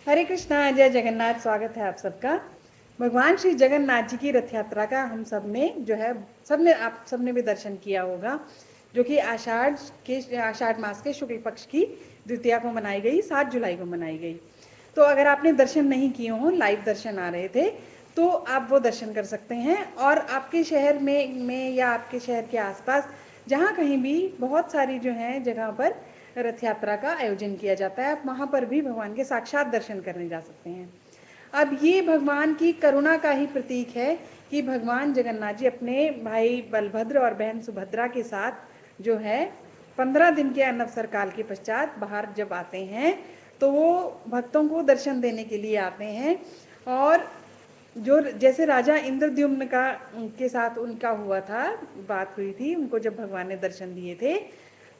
हरे कृष्णा, जय जगन्नाथ। स्वागत है आप सबका। भगवान श्री जगन्नाथ जी की रथ यात्रा का हम सब ने जो है आप सबने भी दर्शन किया होगा, जो कि आषाढ़ मास के शुक्ल पक्ष की द्वितीया को मनाई गई, 7 जुलाई को मनाई गई। तो अगर आपने दर्शन नहीं किए हों, लाइव दर्शन आ रहे थे, तो आप वो दर्शन कर सकते हैं। और आपके शहर में या आपके शहर के आसपास जहाँ कहीं भी बहुत सारी जो है जगह पर रथ यात्रा का आयोजन किया जाता है, आप वहाँ पर भी भगवान के साक्षात दर्शन करने जा सकते हैं। अब ये भगवान की करुणा का ही प्रतीक है कि भगवान जगन्नाथ जी अपने भाई बलभद्र और बहन सुभद्रा के साथ जो है 15 दिन के अनवसर काल के पश्चात बाहर जब आते हैं, तो वो भक्तों को दर्शन देने के लिए आते हैं। और जो जैसे राजा इंद्रद्युम्न का के साथ उनका हुआ था, बात हुई थी, उनको जब भगवान ने दर्शन दिए थे,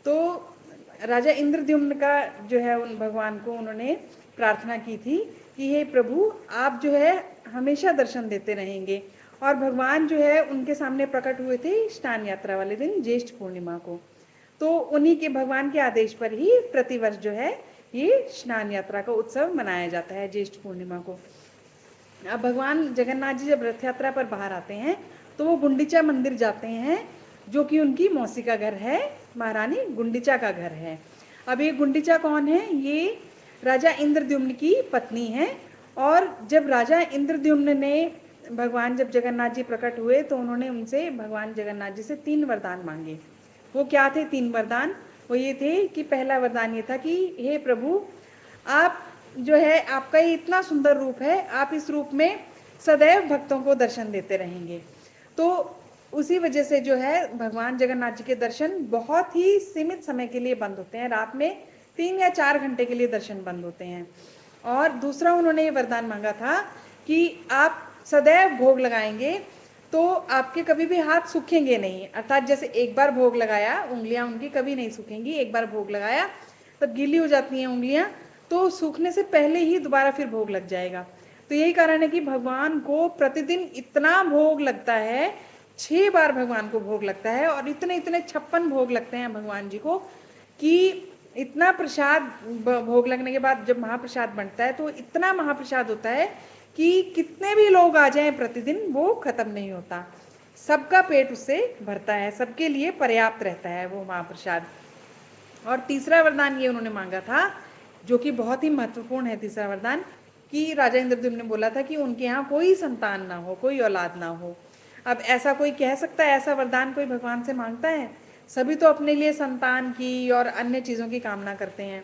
तो राजा इंद्रद्युम्न का जो है उन भगवान को उन्होंने प्रार्थना की थी कि हे प्रभु, आप जो है हमेशा दर्शन देते रहेंगे। और भगवान जो है उनके सामने प्रकट हुए थे स्नान यात्रा वाले दिन, ज्येष्ठ पूर्णिमा को। तो उन्हीं के भगवान के आदेश पर ही प्रतिवर्ष जो है ये स्नान यात्रा का उत्सव मनाया जाता है, ज्येष्ठ पूर्णिमा को। अब भगवान जगन्नाथ जी जब रथ यात्रा पर बाहर आते हैं, तो वो गुंडीचा मंदिर जाते हैं, जो कि उनकी मौसी का घर है, महारानी गुंडीचा का घर है। अब ये गुंडीचा कौन है? ये राजा इंद्रद्युम्न की पत्नी है। और जब राजा इंद्रद्युम्न ने भगवान जब जगन्नाथ जी प्रकट हुए, तो उन्होंने उनसे भगवान जगन्नाथ जी से 3 वरदान मांगे। वो क्या थे 3 वरदान? वो ये थे कि पहला वरदान ये था कि हे प्रभु, आप जो है, आपका ये इतना सुंदर रूप है, आप इस रूप में सदैव भक्तों को दर्शन देते रहेंगे। तो उसी वजह से जो है भगवान जगन्नाथ जी के दर्शन बहुत ही सीमित समय के लिए बंद होते हैं, रात में 3 या 4 घंटे के लिए दर्शन बंद होते हैं। और दूसरा उन्होंने ये वरदान मांगा था कि आप सदैव भोग लगाएंगे, तो आपके कभी भी हाथ सूखेंगे नहीं। अर्थात जैसे एक बार भोग लगाया, उंगलियां उनकी कभी नहीं सूखेंगी। एक बार भोग लगाया तब गीली हो जाती हैं उंगलियां, तो सूखने से पहले ही दोबारा फिर भोग लग जाएगा। तो यही कारण है कि भगवान को प्रतिदिन इतना भोग लगता है, 6 बार भगवान को भोग लगता है। और इतने इतने 56 भोग लगते हैं भगवान जी को, कि इतना प्रसाद भोग लगने के बाद जब महाप्रसाद बनता है, तो इतना महाप्रसाद होता है कि कितने भी लोग आ जाएं प्रतिदिन, वो खत्म नहीं होता। सबका पेट उससे भरता है, सबके लिए पर्याप्त रहता है वो महाप्रसाद। और तीसरा वरदान ये उन्होंने मांगा था, जो कि बहुत ही महत्वपूर्ण है तीसरा वरदान, कि राजा इंद्रद्युम्न ने बोला था कि उनके यहाँ कोई संतान ना हो, कोई औलाद ना हो। अब ऐसा कोई कह सकता है, ऐसा वरदान कोई भगवान से मांगता है? सभी तो अपने लिए संतान की और अन्य चीज़ों की कामना करते हैं।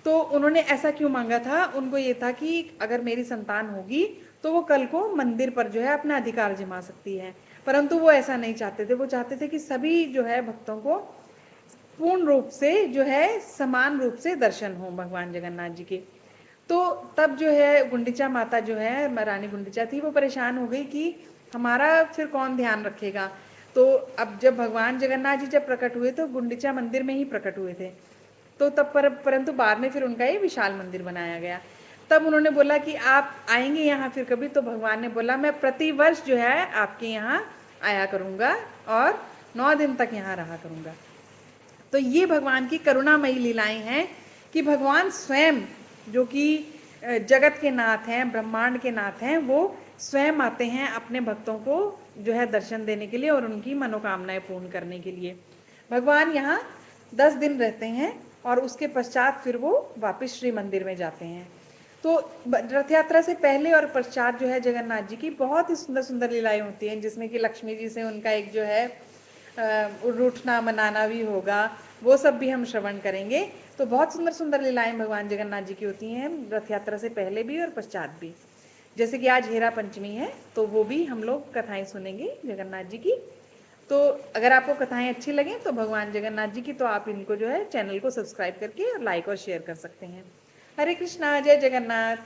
तो उन्होंने ऐसा क्यों मांगा था? उनको ये था कि अगर मेरी संतान होगी, तो वो कल को मंदिर पर जो है अपना अधिकार जमा सकती है। परंतु वो ऐसा नहीं चाहते थे। वो चाहते थे कि सभी जो है भक्तों को पूर्ण रूप से जो है समान रूप से दर्शन हो भगवान जगन्नाथ जी के। तो तब जो है गुंडीचा माता जो है, रानी गुंडीचा थी, वो परेशान हो गई कि हमारा फिर कौन ध्यान रखेगा। तो अब जब भगवान जगन्नाथ जी जब प्रकट हुए, तो गुंडीचा मंदिर में ही प्रकट हुए थे। तो तब परंतु बाद में फिर उनका ये विशाल मंदिर बनाया गया। तब उन्होंने बोला कि आप आएंगे यहाँ फिर कभी? तो भगवान ने बोला, मैं प्रतिवर्ष जो है आपके यहाँ आया करूँगा और 9 दिन तक यहाँ रहा करूँगा। तो ये भगवान की करुणामयी लीलाएं हैं कि भगवान स्वयं, जो कि जगत के नाथ हैं, ब्रह्मांड के नाथ हैं, वो स्वयं आते हैं अपने भक्तों को जो है दर्शन देने के लिए और उनकी मनोकामनाएं पूर्ण करने के लिए। भगवान यहाँ 10 दिन रहते हैं और उसके पश्चात फिर वो वापस श्री मंदिर में जाते हैं। तो रथ यात्रा से पहले और पश्चात जो है जगन्नाथ जी की बहुत ही सुंदर सुंदर लीलाएं होती हैं, जिसमें कि लक्ष्मी जी से उनका एक जो है रूठना मनाना भी होगा, वो सब भी हम श्रवण करेंगे। तो बहुत सुंदर सुंदर लीलाएं भगवान जगन्नाथ जी की होती हैं रथ यात्रा से पहले भी और पश्चात भी। जैसे कि आज हेरा पंचमी है, तो वो भी हम लोग कथाएं सुनेंगे जगन्नाथ जी की। तो अगर आपको कथाएं अच्छी लगें तो भगवान जगन्नाथ जी की, तो आप इनको जो है चैनल को सब्सक्राइब करके और लाइक और शेयर कर सकते हैं। हरे कृष्णा, जय जगन्नाथ।